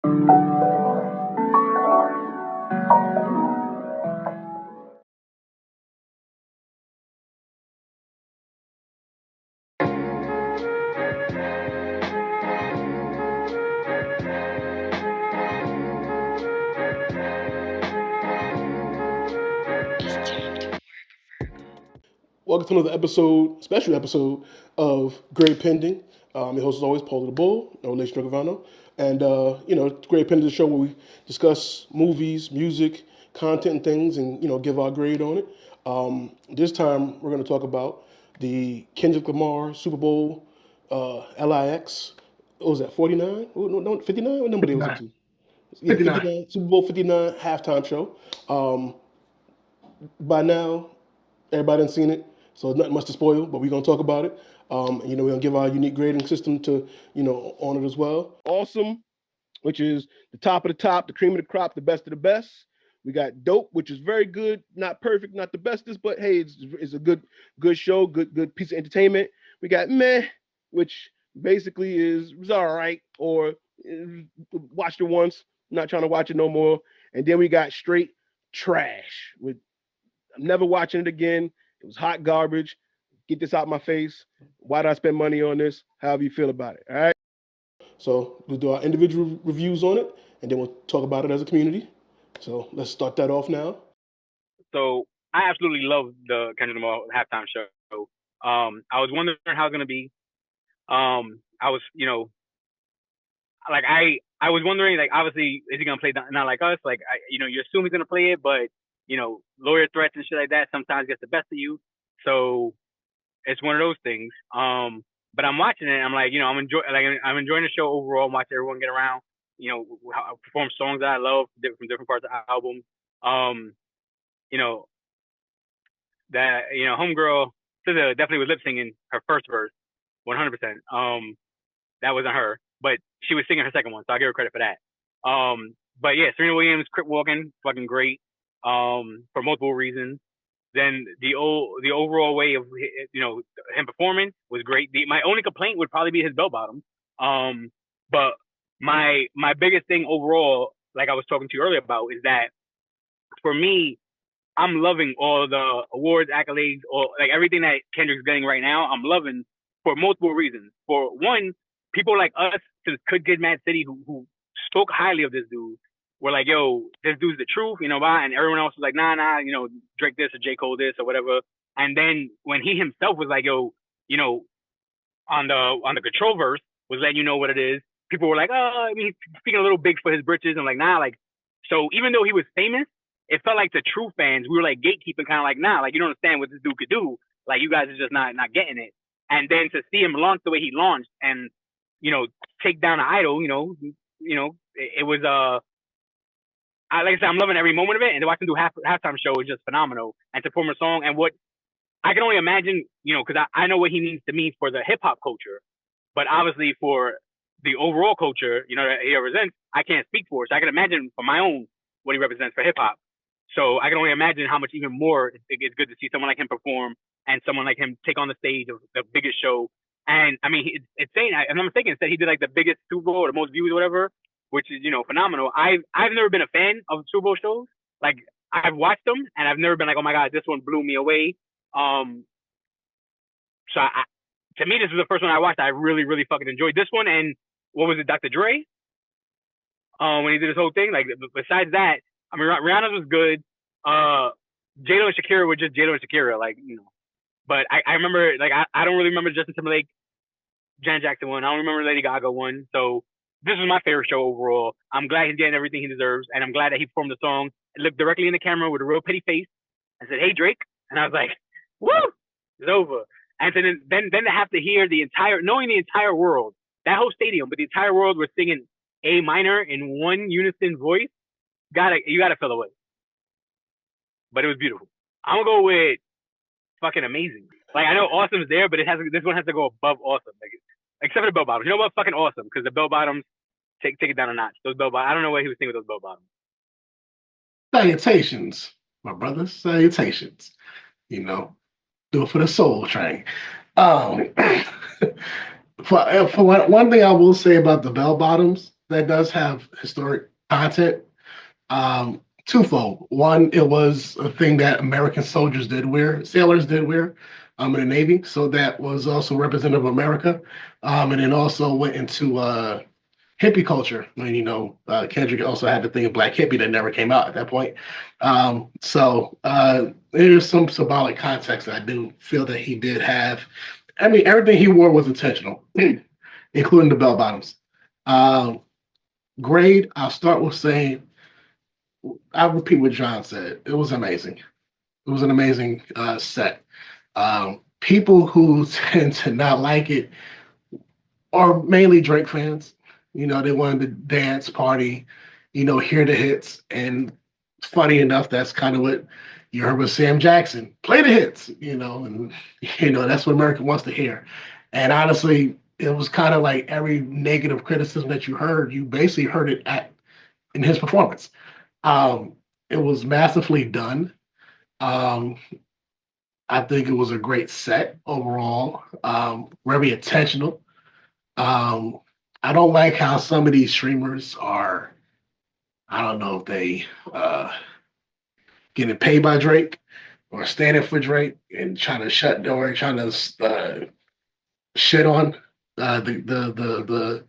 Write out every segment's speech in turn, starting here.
Welcome to another episode, special episode of Grade Pending. Your host is always Paulie the Bull, no relation to Gravano. And, Grade Pending is a show where we discuss movies, music, content, and things, and, give our grade on it. This time, we're going to talk about the Kendrick Lamar Superbowl LIX. What was that, 49? No, 59? What number they was up to? Yeah, 59. Super Bowl 59 halftime show. By now, everybody done seen it, so it's not much to spoil, but we're gonna talk about it. We're gonna give our unique grading system to, on it as well. Awesome, which is the top of the top, the cream of the crop, the best of the best. We got dope, which is very good, not perfect, not the bestest, but hey, it's a good show, good piece of entertainment. We got meh, which basically is all right, or watched it once, not trying to watch it no more. And then we got straight trash with I'm never watching it again. It was hot garbage. Get this out my face. Why did I spend money on this? However you feel about it. All right. So we'll do our individual reviews on it, and then we'll talk about it as a community. So let's start that off now. So I absolutely love the Kendrick Lamar halftime show. I was wondering how it's gonna be. I was, I was wondering, like, obviously, is he gonna play Not Like Us? Like, you assume he's gonna play it, but lawyer threats and shit like that sometimes gets the best of you. So it's one of those things. But I'm watching it. I'm like, I'm enjoying the show overall. I'm watching everyone get around. Perform songs that I love from different parts of the album. Homegirl SZA definitely was lip singing her first verse, 100%. That wasn't her, but she was singing her second one, so I give her credit for that. But yeah, Serena Williams, Crip Walking, fucking great. For multiple reasons. Then the overall way of him performing was great. My only complaint would probably be his bell bottom. But my biggest thing overall, like I was talking to you earlier about, is that for me, I'm loving all the awards, accolades, or like everything that Kendrick's getting right now. I'm loving for multiple reasons. For one, people like us, since Could Kid, Mad City, who spoke highly of this dude, we're like, yo, this dude's the truth, and everyone else was like, nah, Drake this or J. Cole this or whatever. And then when he himself was like, yo, on the Control verse, was letting you know what it is, people were like, oh, I mean, he's speaking a little big for his britches. I'm like, nah, like, so even though he was famous, it felt like the true fans, we were like gatekeeping, kind of like, nah, like, you don't understand what this dude could do. Like, you guys are just not getting it. And then to see him launch the way he launched and, take down an idol, it was, like I said, I'm loving every moment of it, and to watch him do halftime show is just phenomenal. And to perform a song, and what I can only imagine, because I know what he means to me for the hip hop culture, but obviously for the overall culture, that he represents, I can't speak for it. So I can imagine for my own what he represents for hip hop. So I can only imagine how much even more it's good to see someone like him perform and someone like him take on the stage of the biggest show. And I mean, it's saying, if I'm not mistaken, it said he did like the biggest Super Bowl or the most views or whatever, which is, phenomenal. I've never been a fan of Super Bowl shows. Like, I've watched them, and I've never been like, oh my God, this one blew me away. So to me, this was the first one I watched. I really, really fucking enjoyed this one. And what was it, Dr. Dre? When he did his whole thing. Like, besides that, I mean, Rihanna's was good. J-Lo and Shakira were just J-Lo and Shakira, like, But I remember, like, I don't really remember Justin Timberlake, Janet Jackson one. I don't remember Lady Gaga one. So this was my favorite show overall. I'm glad he's getting everything he deserves, and I'm glad that he performed the song and looked directly in the camera with a real pretty face and said, "Hey, Drake," and I was like, "Woo, it's over." And then to have to hear knowing the entire world, that whole stadium, but the entire world was singing A minor in one unison voice, you gotta feel away. But it was beautiful. I'm gonna go with fucking amazing. Like, I know awesome's there, but this one has to go above awesome. Like, except for the bell bottoms. You know what? Fucking awesome, because the bell bottoms take it down a notch. Those bell bottoms. I don't know what he was thinking with those bell bottoms. Salutations, my brothers. Salutations. Do it for the soul train. For one thing I will say about the bell bottoms, that does have historic content. Twofold. One, it was a thing that American soldiers did wear, sailors did wear in the Navy. So that was also representative of America. And then also went into hippie culture. And, Kendrick also had the thing of Black hippie that never came out at that point. There's some symbolic context that I do feel that he did have. I mean, everything he wore was intentional, including the bell bottoms. Grade, I'll start with saying, I'll repeat what John said. It was amazing. It was an amazing set. People who tend to not like it are mainly Drake fans. They wanted to dance, party, hear the hits. And funny enough, that's kind of what you heard with Sam Jackson. Play the hits, and that's what America wants to hear. And honestly, it was kind of like every negative criticism that you heard, you basically heard it in his performance. It was massively done. I think it was a great set overall. Very intentional. I don't like how some of these streamers are. I don't know if they getting paid by Drake or standing for Drake and trying to shut door, trying to shit on the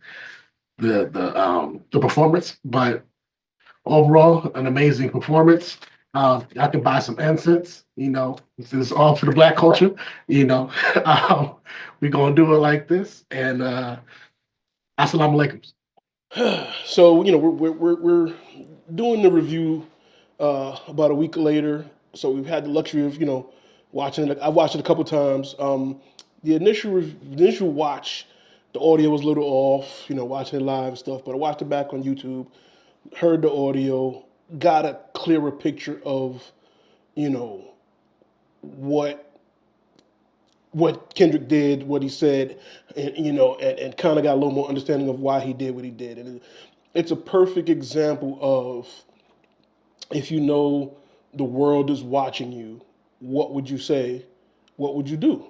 performance. But overall, an amazing performance. I could buy some incense, this is all for the Black culture, we're going to do it like this. And assalamu alaikum. So, we're doing the review about a week later. So we've had the luxury of, watching it. I've watched it a couple times. The initial watch, the audio was a little off, watching it live and stuff, but I watched it back on YouTube, heard the audio, got a clearer picture of, what Kendrick did, what he said, and kind of got a little more understanding of why he did what he did. And it's a perfect example of, if you know the world is watching you, what would you say? What would you do?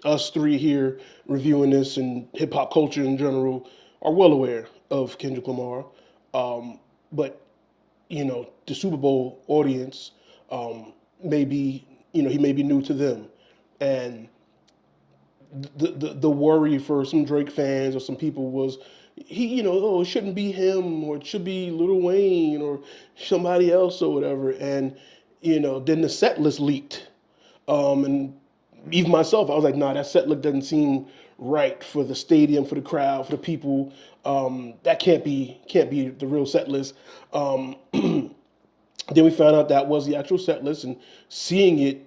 Us three here reviewing this and hip hop culture in general are well aware of Kendrick Lamar. But, the Super Bowl audience, maybe, he may be new to them. And the worry for some Drake fans or some people was, it shouldn't be him, or it should be Lil Wayne or somebody else or whatever. And, then the set list leaked. And even myself, I was like, nah, that set list doesn't seem right for the stadium, for the crowd, for the people. That can't be the real set list. Then we found out that was the actual set list, and seeing it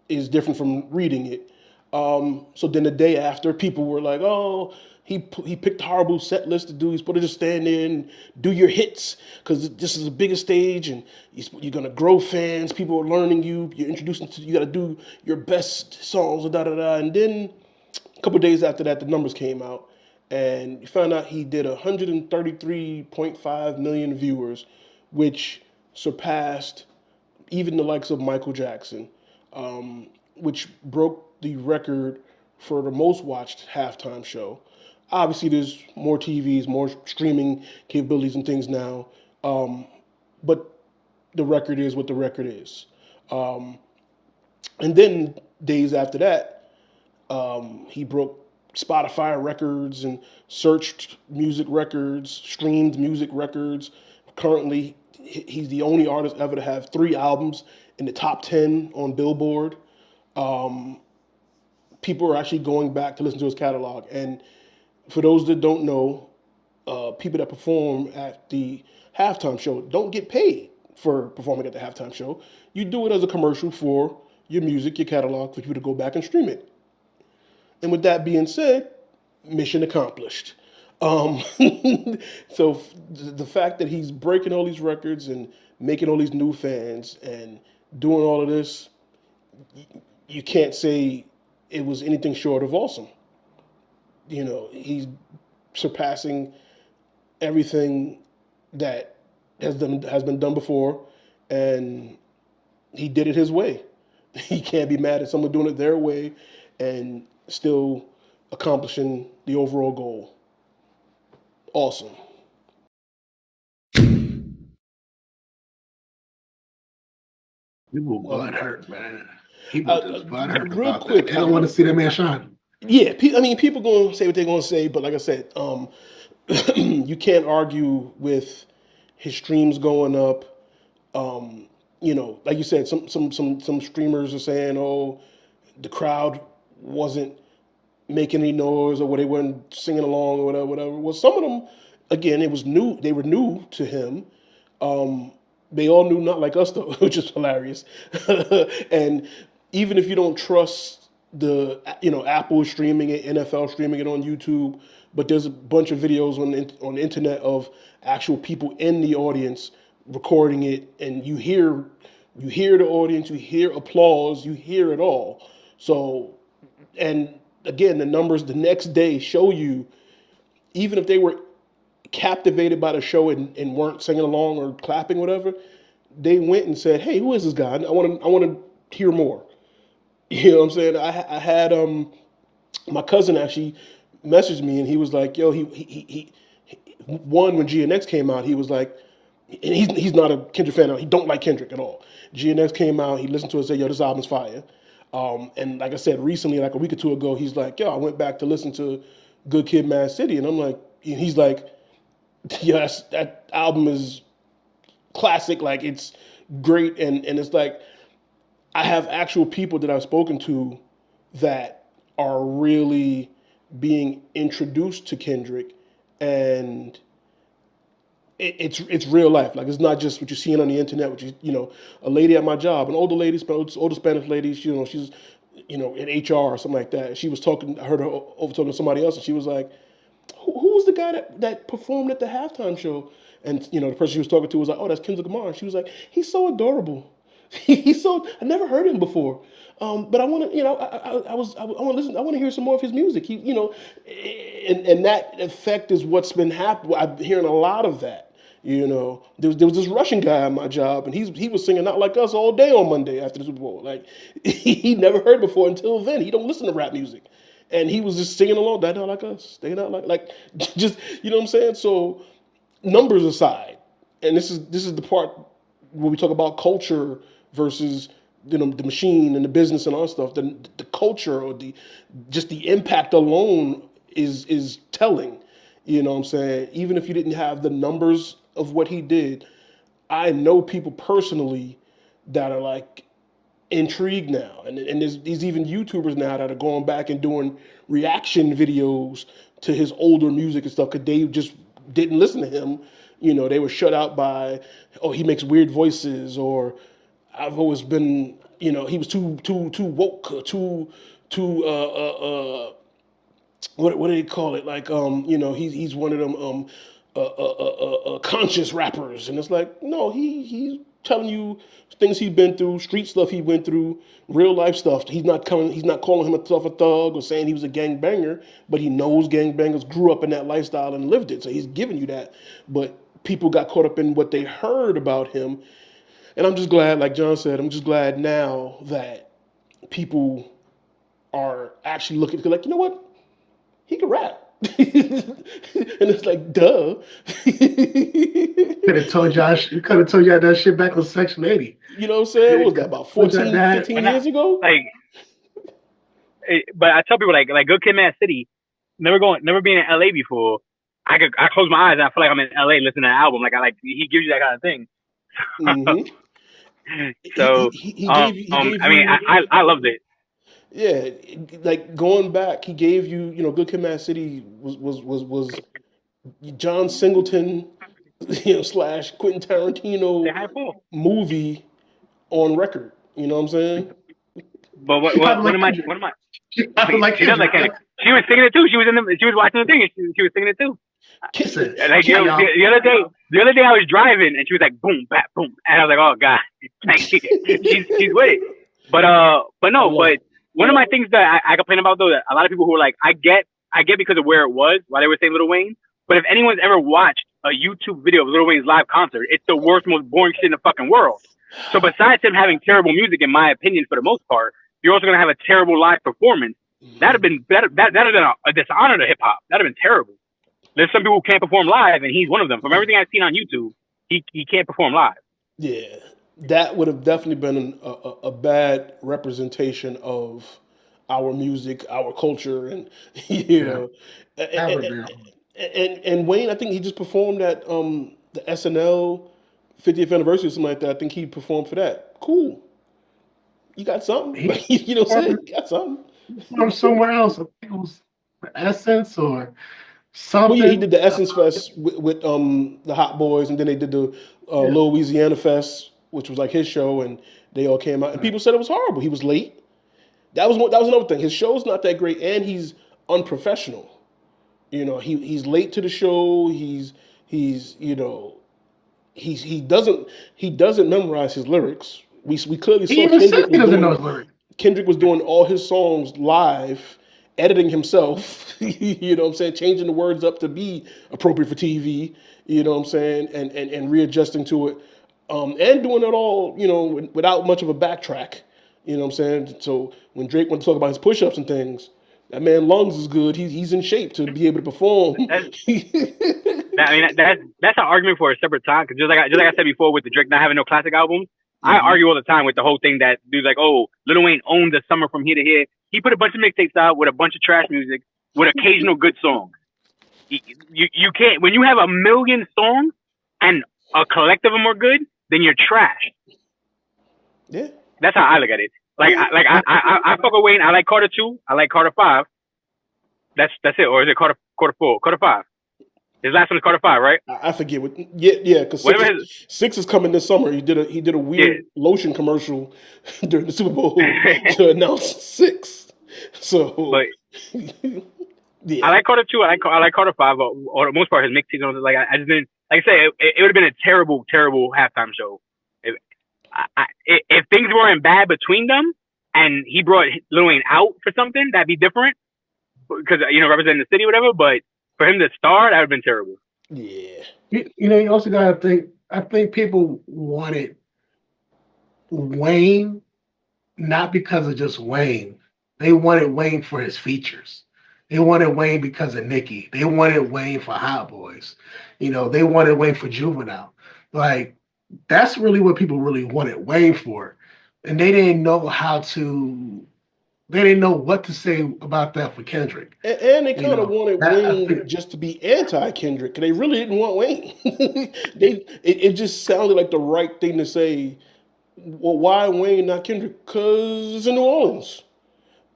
is different from reading it. So then the day after, people were like, "Oh, he picked a horrible set list to do. He's supposed to just stand there and do your hits because this is a bigger stage, and you're gonna grow fans. People are learning you. You're introducing to. You got to do your best songs, da da da." And then a couple of days after that, the numbers came out, and you found out he did 133.5 million viewers, which surpassed even the likes of Michael Jackson, which broke the record for the most watched halftime show. Obviously, there's more TVs, more streaming capabilities and things now, but the record is what the record is. And then days after that, he broke Spotify records and searched music records, streamed music records. Currently, he's the only artist ever to have 3 albums in the top 10 on Billboard. People are actually going back to listen to his catalog. And for those that don't know, people that perform at the halftime show don't get paid for performing at the halftime show. You do it as a commercial for your music, your catalog, for you to go back and stream it. And with that being said, mission accomplished. So the fact that he's breaking all these records and making all these new fans and doing all of this, you can't say it was anything short of awesome. He's surpassing everything that has been done before, and he did it his way. He can't be mad at someone doing it their way and still, accomplishing the overall goal. Awesome. People Love butt you, hurt, Ted. man. People just butt hurt Real about that. quick, They don't want to see that man shine. yeah, I mean, people gonna say what they're gonna say, but like I said, you can't argue with his streams going up. You know, like you said, some streamers are saying, "Oh, the crowd wasn't making any noise, or they weren't singing along, or whatever, whatever." Well, some of them, again, it was new. They were new to him. Um, they all knew not like us though, which is hilarious. And even if you don't trust the Apple streaming it, NFL streaming it on YouTube, but there's a bunch of videos on the internet of actual people in the audience recording it, and you hear the audience, you hear applause, you hear it all. So, and again, the numbers the next day show you, even if they were captivated by the show and weren't singing along or clapping, whatever, they went and said, "Hey, who is this guy? I want to hear more." You know what I'm saying? I had my cousin actually messaged me, and he was like, "Yo, one when GNX came out, he was like, and he's not a Kendrick fan. He don't like Kendrick at all. GNX came out, he listened to it, and said, 'Yo, this album's fire.'" And like I said, recently, like a week or two ago, he's like, "Yo, I went back to listen to Good Kid, Mad City," and I'm like, and he's like, "Yes, that album is classic. Like it's great." And it's like I have actual people that I've spoken to that are really being introduced to Kendrick, and it's real life. Like it's not just what you're seeing on the internet. Which is, a lady at my job, an older lady, older Spanish lady. She's in HR or something like that. She was talking. I heard her over talking to somebody else, and she was like, who was the guy that performed at the halftime show? And the person she was talking to was like, "Oh, that's Kendrick Lamar." And she was like, "He's so adorable. He's so I never heard him before, but I want to, I want to listen. I want to hear some more of his music. And that effect is what's been happening. I'm hearing a lot of that. There was this Russian guy at my job, and he was singing Not Like Us all day on Monday after the Super Bowl. Like he never heard before until then. He don't listen to rap music. And he was just singing along, "They not like us. They not like just you know what I'm saying." So numbers aside, and this is the part where we talk about culture versus the machine and the business and all that stuff. The culture or the impact alone is telling. You know what I'm saying? Even if you didn't have the numbers of what he did, I know people personally that are like intrigued now, and there's these even YouTubers now that are going back and doing reaction videos to his older music and stuff because they just didn't listen to him. They were shut out by, "Oh, he makes weird voices," or, "I've always been," he was too woke, too what do they call it? Like he's one of them conscious rappers, and it's like, no, he's telling you things he's been through, street stuff he went through, real life stuff. He's not calling himself a thug or saying he was a gangbanger, but he knows gangbangers, grew up in that lifestyle and lived it, so he's giving you that. But people got caught up in what they heard about him, and I'm just glad, like John said, I'm just glad now that people are actually looking, like, you know what, he can rap. And it's like, duh. Could have told Josh. You could have told y'all that shit back on Section 80. You know what I'm saying? What was that, about 14, 15 years ago? But I tell people like Good Kid, Mad City, never being in LA before. I close my eyes and I feel like I'm in LA listening to that album. Like he gives you that kind of thing. Mm-hmm. So I loved it. Yeah, like going back, he gave you, Good Kid, Mad City was John Singleton, slash Quentin Tarantino movie on record. You know what I'm saying? But one of my she does like Kendrick. She was singing it too. She was watching the thing and she was singing it too. Like the other day I was driving and she was like boom, bap, boom, and I was like, oh god, like, she's with it. But one of my things that I complain about though, that a lot of people who are like, I get because of where it was while they were saying Lil Wayne. But if anyone's ever watched a YouTube video of Lil Wayne's live concert, it's the worst, most boring shit in the fucking world. So besides him having terrible music, in my opinion, for the most part, you're also gonna have a terrible live performance That'd have been a dishonor to hip hop. That'd have been terrible. There's some people who can't perform live, and he's one of them. From everything I've seen on YouTube, he can't perform live. Yeah, that would have definitely been a bad representation of our music, our culture, and you Yeah, know, that would and, be. and Wayne, I think he just performed at the SNL 50th anniversary or something like that. I think he performed for that. Cool, you got something, He you know what I'm saying? performed You got something. from somewhere else. I think it was Essence or Well, yeah, he something. did the Essence Fest with the Hot Boys, and then they did the Yeah. Louisiana Fest, which was like his show, and they all came out, and Right. people said it was horrible. He was late. That was another thing. His show's not that great, and he's unprofessional. He's late to the show. He's he doesn't memorize his lyrics. We clearly He saw even says he doesn't know his lyrics. Kendrick was doing all his songs live, editing himself, you know what I'm saying, changing the words up to be appropriate for TV, you know what I'm saying, and readjusting to it, and doing it all, without much of a backtrack, you know what I'm saying. So when Drake went to talk about his push-ups and things, that man lungs is good. He's in shape to be able to perform. That's an argument for a separate time. Because just like I said before, with the Drake not having no classic albums, I argue all the time with the whole thing that dude's like, oh, Lil Wayne owned the summer from here to here. He put a bunch of mixtapes out with a bunch of trash music with occasional good songs. You can't, when you have a million songs and a collective of them are good, then you're trash. Yeah. That's how I look at it. I fuck with Wayne. I like Carter 2. I like Carter 5. That's it. Or is it Carter 4? Carter 5. His last one is Carter 5, right? I forget what. Yeah, because six is coming this summer. He did a weird lotion commercial during the Super Bowl to announce 6. So, but, yeah. I like Carter 2. I like Carter 5. Or the most part, his mixtapes. I just didn't, like I say, it would have been a terrible, terrible halftime show. If things weren't bad between them and he brought Lil Wayne out for something, that'd be different because representing the city or whatever. But for him to star, that would have been terrible. Yeah. You also gotta think. I think people wanted Wayne not because of just Wayne. They wanted Wayne for his features. They wanted Wayne because of Nicki. They wanted Wayne for Hot Boys. They wanted Wayne for Juvenile. Like, that's really what people really wanted Wayne for. And they didn't know what to say about that for Kendrick. And they kind of wanted Wayne just to be anti-Kendrick, because they really didn't want Wayne. It just sounded like the right thing to say. Well, why Wayne, not Kendrick? Because it's in New Orleans.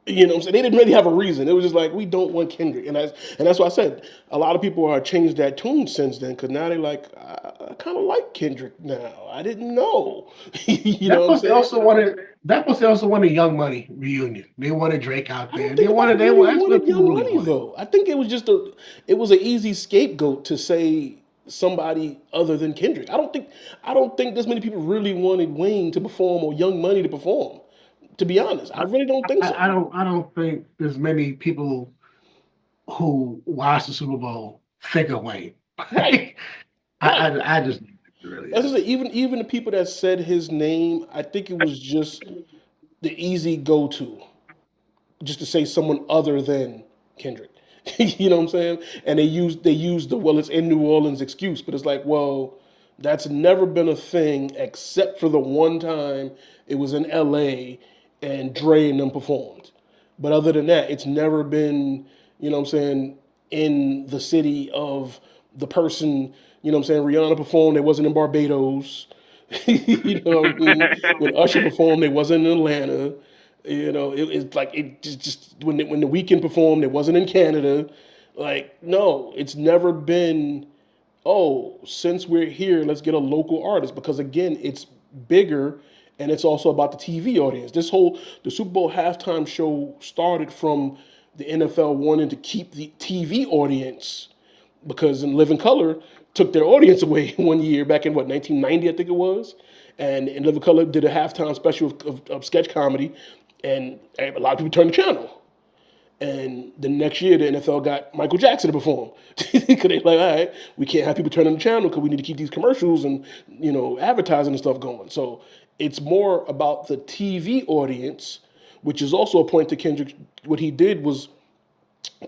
You know what I'm saying? They didn't really have a reason. It was just like, we don't want Kendrick. And that's why I said a lot of people are changed that tune since then, because now they're like, I kind of like Kendrick now. I didn't know. You know what I'm saying? That was also wanted Young Money reunion. They wanted Drake out there. They wanted Young Money, though. I think it was just it was an easy scapegoat to say somebody other than Kendrick. I don't think this many people really wanted Wayne to perform or Young Money to perform. To be honest, I really don't think so. I don't think there's many people who watch the Super Bowl think of Wayne. Right. I just really. As I say, even the people that said his name, I think it was just the easy go-to, just to say someone other than Kendrick. You know what I'm saying? And they used the it's in New Orleans excuse, but it's like, well, that's never been a thing except for the one time it was in L.A. and Dre and them performed. But other than that, it's never been, you know what I'm saying, in the city of the person, you know what I'm saying, Rihanna performed, it wasn't in Barbados. You know what I mean? When Usher performed, it wasn't in Atlanta. It's like it just when the Weeknd performed, it wasn't in Canada. Like, no, it's never been, oh, since we're here, let's get a local artist. Because again, it's bigger. And it's also about the TV audience. The Super Bowl halftime show started from the NFL wanting to keep the TV audience, because In Living Color took their audience away one year back in 1990, I think it was. And In Living Color did a halftime special of sketch comedy, and a lot of people turned the channel. And the next year, the NFL got Michael Jackson to perform, because they're like, all right, we can't have people turning the channel because we need to keep these commercials and advertising and stuff going. So it's more about the TV audience, which is also a point to Kendrick. What he did was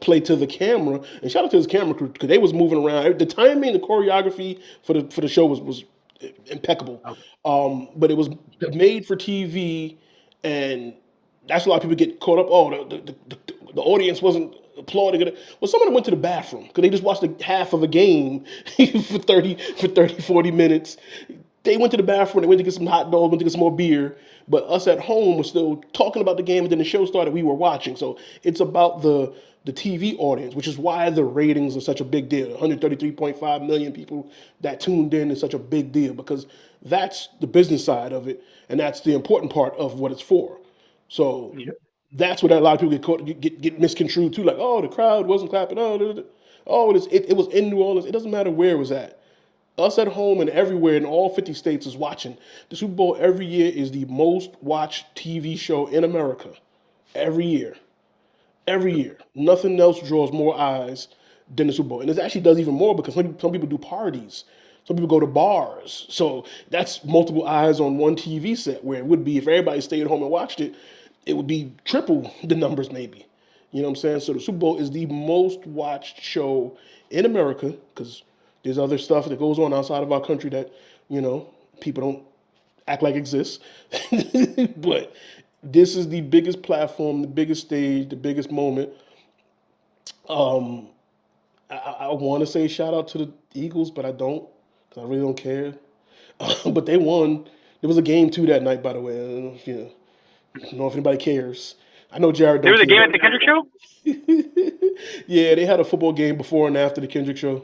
play to the camera, and shout out to his camera crew because they was moving around. The timing, the choreography for the show was impeccable. But it was made for TV, and that's a lot of people get caught up. Oh, the audience wasn't applauding it. Well, some of them went to the bathroom because they just watched half of a game for 40 minutes. They went to the bathroom, they went to get some hot dogs, went to get some more beer. But us at home were still talking about the game, and then the show started, we were watching. So it's about the TV audience, which is why the ratings are such a big deal. 133.5 million people that tuned in is such a big deal because that's the business side of it, and that's the important part of what it's for. So that's what a lot of people get misconstrued too. Like, oh, the crowd wasn't clapping. Oh, it was in New Orleans. It doesn't matter where it was at. Us at home and everywhere in all 50 states is watching. The Super Bowl every year is the most watched TV show in America. Every year. Every year. Nothing else draws more eyes than the Super Bowl. And it actually does even more because some people do parties. Some people go to bars. So that's multiple eyes on one TV set, where it would be, if everybody stayed at home and watched it, it would be triple the numbers maybe. You know what I'm saying? So the Super Bowl is the most watched show in America because there's other stuff that goes on outside of our country that, people don't act like exists. But this is the biggest platform, the biggest stage, the biggest moment. I want to say shout out to the Eagles, but I don't, because I really don't care. But they won. There was a game too that night, by the way. I don't know if anybody cares. I know Jared don't There was a game care. at the Kendrick show? Yeah, they had a football game before and after the Kendrick show.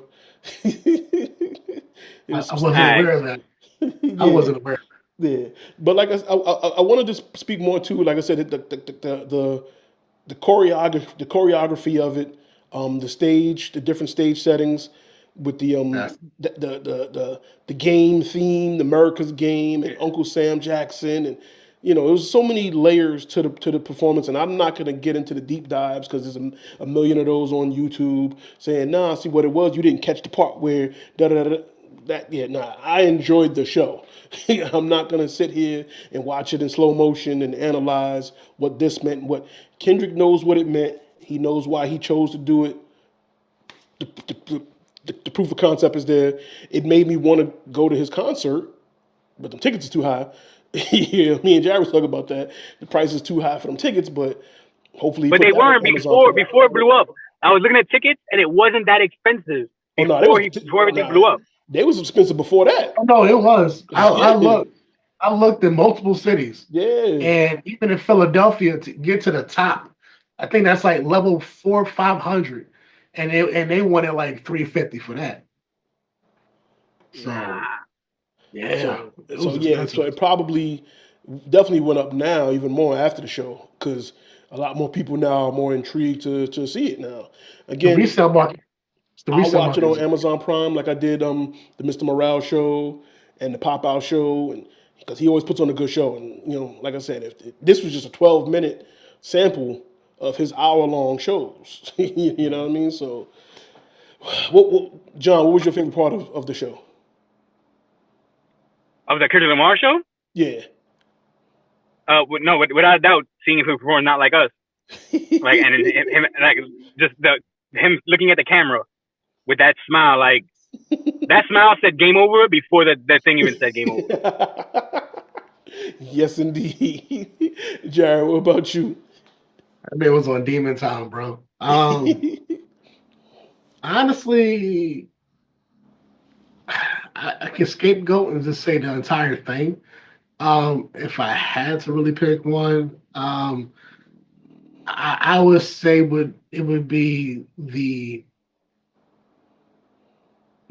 I wasn't aware of that. I wasn't aware. Yeah, but like I wanted to speak more to, like I said, the choreography of it, the stage, the different stage settings, with the the game theme, the America's game, and Uncle Sam Jackson, and it was so many layers to the performance, and I'm not gonna get into the deep dives because there's a million of those on YouTube saying, nah, see what it was, you didn't catch the part where da da da. I enjoyed the show. I'm not gonna sit here and watch it in slow motion and analyze what this meant. What Kendrick knows what it meant. He knows why he chose to do it. The proof of concept is there. It made me want to go to his concert, but the tickets is too high. Me and Jared was talking about that. The price is too high for them tickets, but hopefully. But they weren't before it blew up. I was looking at tickets, and it wasn't that expensive before everything blew up. They was expensive before that. Oh, no, it was. I looked in multiple cities. Yeah. And even in Philadelphia, to get to the top, I think that's like level 500. And they wanted like $350 for that. So so it probably definitely went up now, even more after the show, because a lot more people now are more intrigued to see it now. Again, the resale market. I'll watch it on Amazon Prime like I did the Mr. Morale show and the Pop Out show, and because he always puts on a good show. And like I said, if this was just a 12-minute sample of his hour-long shows, you know what I mean? So, John, what was your favorite part of the show? Of the Kendrick Lamar show? Yeah. No, without a doubt, seeing him perform not like us, like and him like just him looking at the camera with that smile, like that smile said game over before that thing even said game over. Yes, indeed. Jared, what about you? I mean, it was on Demon Time, bro. Honestly, I can scapegoat and just say the entire thing. If I had to really pick one, I would say it would be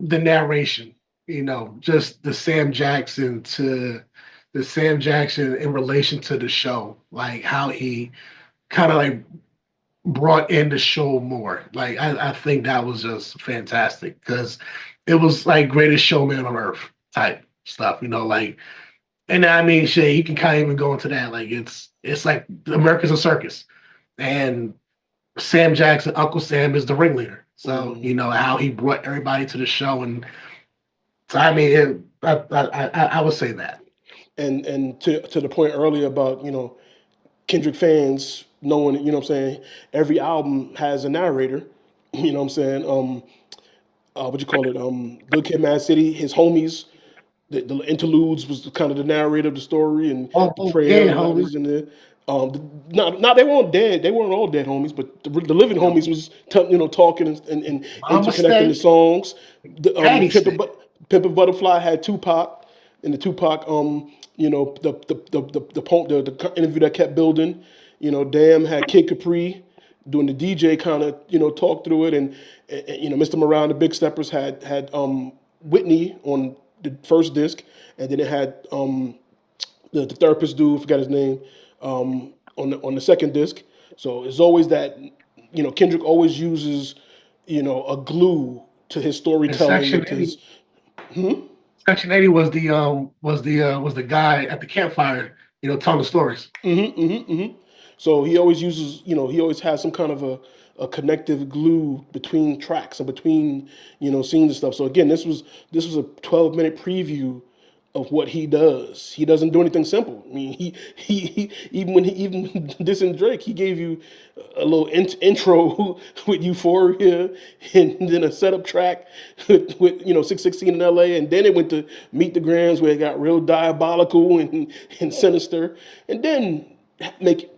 the narration. Just the Sam Jackson in relation to the show, like how he kind of like brought in the show more. Like I think that was just fantastic because it was like greatest showman on earth type stuff, like, and I mean, shit, you can kind of even go into that. Like it's like America's a circus, and Sam Jackson, Uncle Sam, is the ringleader. So how he brought everybody to the show, and so I mean, I would say that. And to the point earlier about Kendrick fans knowing, you know what I'm saying, every album has a narrator. You know what I'm saying? What you call it? Good Kid, Mad City. His homies, the interludes was kind of the narrator of the story, and the Oh, prayer yeah, and that homie. was in there. Not they weren't dead. They weren't all dead homies, but the living You know, homies was talking and Mama interconnecting the Stay, songs. The Patty Stay. Pimp a Butterfly had Tupac, and the Tupac the interview that kept building. Damn had Kid Capri doing the DJ kind of talk through it, and Mr. Morale and the Big Steppers had Whitney on the first disc, and then it had the therapist dude, forgot his name, on the second disc. So it's always that Kendrick always uses a glue to his And storytelling and to his. Section 80 was the guy at the campfire, telling the stories. So he always uses, he always has some kind of a connective glue between tracks and between, scenes and stuff. So again, this was a 12-minute preview of what he does. He doesn't do anything simple. I mean, he even this and Drake, he gave you a little intro with Euphoria, and then a setup track with 616 in L.A., and then it went to Meet the Grams where it got real diabolical and sinister, and then make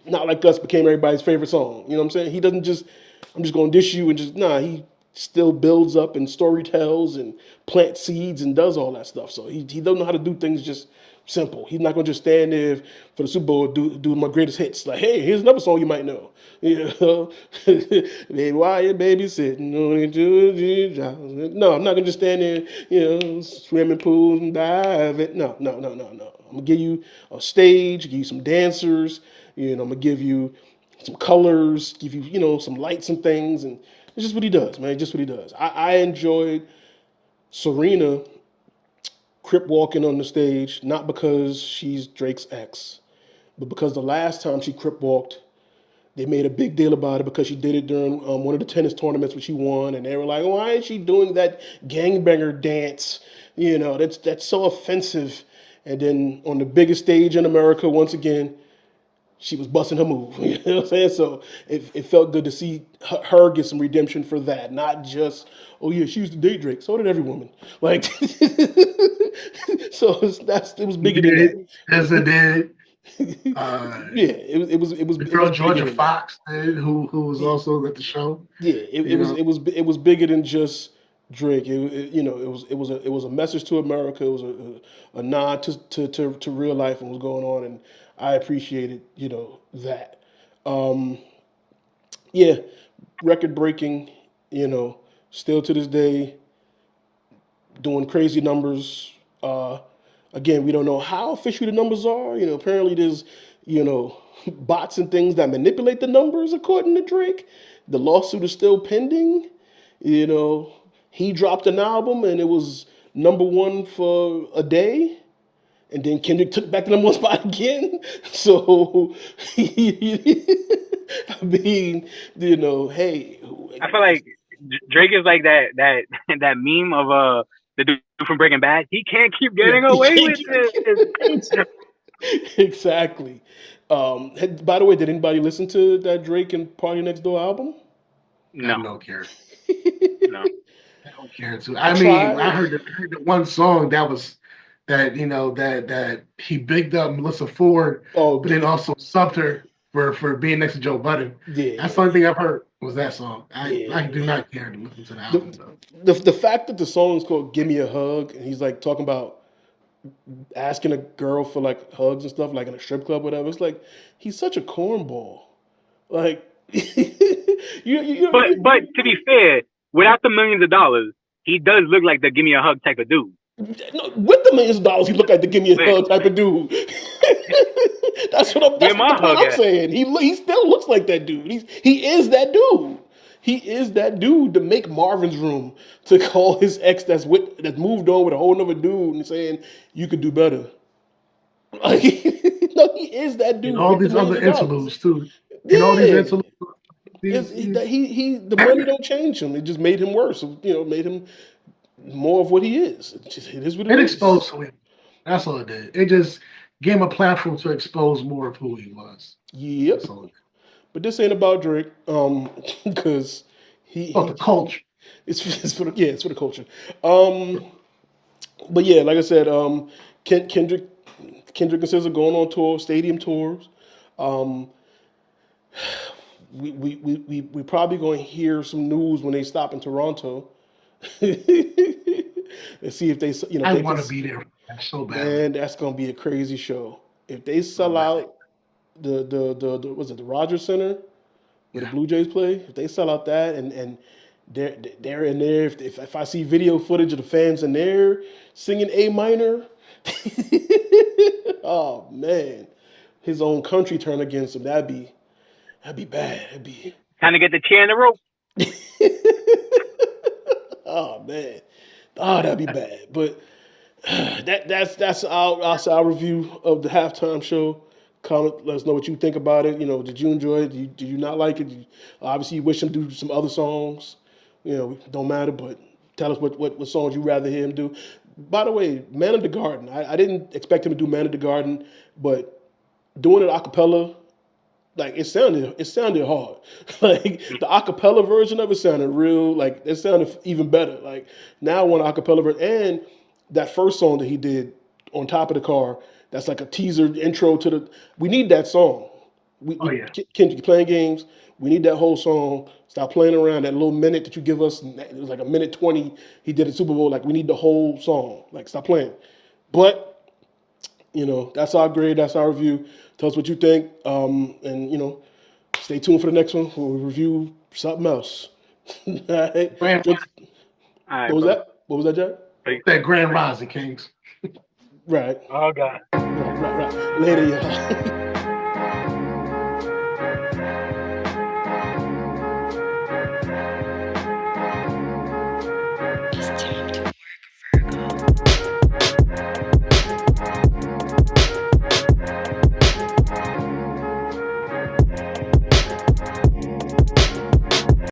Not Like Us became everybody's favorite song. You know what I'm saying? He doesn't just I'm just gonna dish you and just he still builds up and story tells and plant seeds and does all that stuff. So he doesn't know how to do things just simple. He's not gonna just stand there for the Super Bowl do my greatest hits. Like, hey, here's another song you might know. Baby, why you babysitting on it? No, I'm not gonna just stand there, swimming pools and dive it. No, no, no, no, no. I'm gonna give you a stage, give you some dancers, I'm gonna give you some colors, give you, some lights and things, and it's just what he does, man. Just what he does. I enjoyed Serena crip walking on the stage, not because she's Drake's ex, but because the last time she crip walked, they made a big deal about it because she did it during one of the tennis tournaments which she won, and they were like, "Why is she doing that gangbanger dance? That's so offensive." And then on the biggest stage in America, once again, she was busting her move. You know what I'm saying? So it felt good to see her get some redemption for that. Not just, oh yeah, she used to date Drake. So did every woman. Like, so it was He bigger than did, SZA that. did. Yeah, it was The it was girl bigger Georgia than that. Fox did, who was also at the show. Yeah, it, You it was know, it was it was bigger than just Drake. It was a message to America. It was a nod to real life and what's going on, and I appreciated that. Um, yeah, record breaking. Still to this day doing crazy numbers. Again, we don't know how official the numbers are. Apparently there's bots and things that manipulate the numbers according to Drake. The lawsuit is still pending. You know, he dropped an album and it was number one for a day, and then Kendrick took back the number one spot again. So, I mean, hey, I feel like Drake is like that that meme of the dude from Breaking Bad. He can't keep getting away with this. exactly. By the way, did anybody listen to that Drake and Party Next Door album? I have No, no care. no. I don't care to. I I mean, I tried. heard the one song that he bigged up Melissa Ford, Oh, but then also subbed her for being next to Joe Budden. That's yeah, the only thing I've heard was that song. I do yeah. not care to listen to the album The, though. the fact that the song is called "Give Me a Hug" and he's like talking about asking a girl for like hugs and stuff, like in a strip club, whatever. It's like he's such a cornball. Like, But to be fair, without the millions of dollars, he does look like the give me a hug type of dude. no, with the millions of dollars, he looked like the "Give Me a Where, Hug" type of dude. where That's what the my point hug I'm at? saying. He still looks like that dude. He is that dude. He is that dude to make Marvin's Room to call his ex that's moved on with a whole nother dude and saying you could do better. Like, no, he is that And dude all with the these millions other of dollars. interludes too. And all these Yeah. interludes, The money don't change him. It just made him worse. Made him more of what he is. It is what it it is. exposed him. That's all it did. It just gave him a platform to expose more of who he was. Yep. So, But this ain't about Drake, because the culture. it's for the culture. But yeah, like I said, Kendrick and SZA going on tour, stadium tours. Um, we probably going to hear some news when they stop in Toronto. And see if they, you know, I they want can. to be there so badly. Man, that's gonna be a crazy show. If they sell out the was it the Rogers Center where the Blue Jays play? If they sell out that and they're in there, if I see video footage of the fans in there singing A minor, oh man, his own country turn against him. That'd be bad. That'd be. Time to get the chair in the rope. Oh man, oh that'd be bad. But that's our review of the halftime show. Comment, let us know what you think about it. You know, did you enjoy it? Did you not like it? Obviously, you wish him to do some other songs. You know, don't matter. But tell us what songs you rather hear him do. By the way, Man of the Garden. I didn't expect him to do Man of the Garden, but doing it a cappella, like it sounded hard. Like the acapella version of it sounded real, like it sounded even better. Like now I want an acapella version. And that first song that he did on top of the car, that's like a teaser intro to the. We need that song. Kendrick playing games. We need that whole song. Stop playing around. That little minute that you give us, it was like a minute 20. He did a Super Bowl. Like we need the whole song. Like stop playing. But you know, that's our grade. That's our review. Tell us what you think. And you know, stay tuned for the next one. We'll review something else. All right. Grand, What All right, was bro. that? What was that, Jack? that Grand Rising Kings. Right. Oh God. Right. Later, y'all.